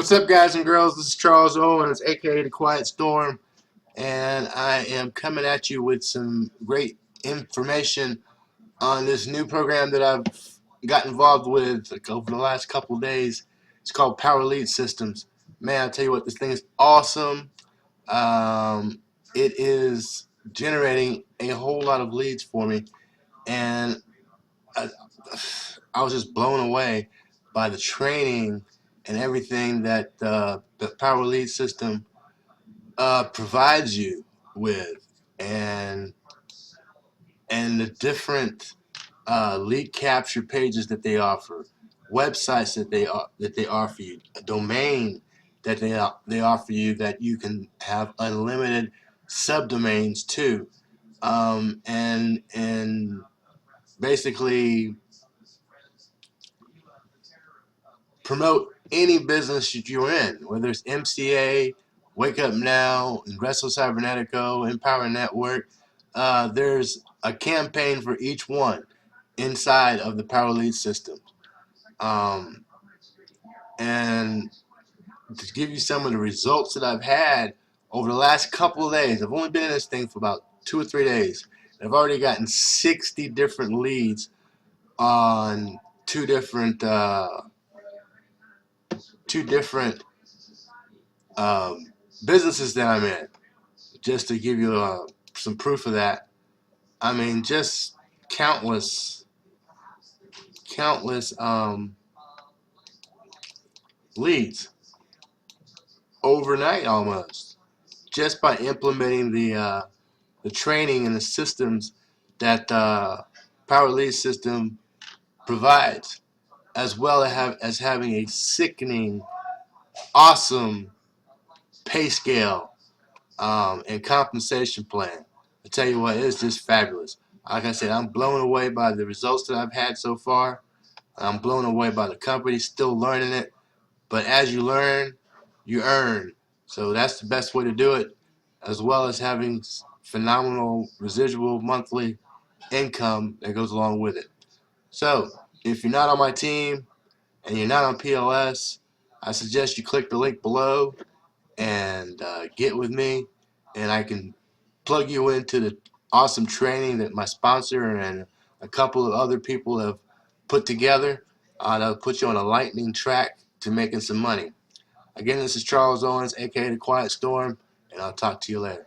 What's up, guys and girls? This is Charles Owens, aka The Quiet Storm, and I am coming at you with some great information on this new program that I've got involved with over the last couple of days. It's called Power Lead Systems. Man, I'll tell you what, this thing is awesome. It is generating a whole lot of leads for me, and I was just blown away by the training and everything that the Power Lead system provides you with, and the different lead capture pages that they offer, websites that they offer you, a domain that they offer you that you can have unlimited subdomains to, and basically promote any business that you're in, whether it's MCA, Wake Up Now, Ingresso Cybernetico, Empower Network. There's a campaign for each one inside of the Power Lead system. And to give you some of the results that I've had over the last couple of days, I've only been in this thing for about 2 or 3 days. I've already gotten 60 different leads on two different businesses that I'm in. Just to give you some proof of that, I mean, just countless leads overnight almost, just by implementing the training and the systems that Power Lead system provides, as well as having a sickening, awesome pay scale and compensation plan. I tell you what, it's just fabulous. Like I said, I'm blown away by the results that I've had so far. I'm blown away by the company, still learning it. But as you learn, you earn. So that's the best way to do it, as well as having phenomenal residual monthly income that goes along with it. So if you're not on my team and you're not on PLS, I suggest you click the link below and get with me, and I can plug you into the awesome training that my sponsor and a couple of other people have put together. That'll put you on a lightning track to making some money. Again, this is Charles Owens, aka The Quiet Storm, and I'll talk to you later.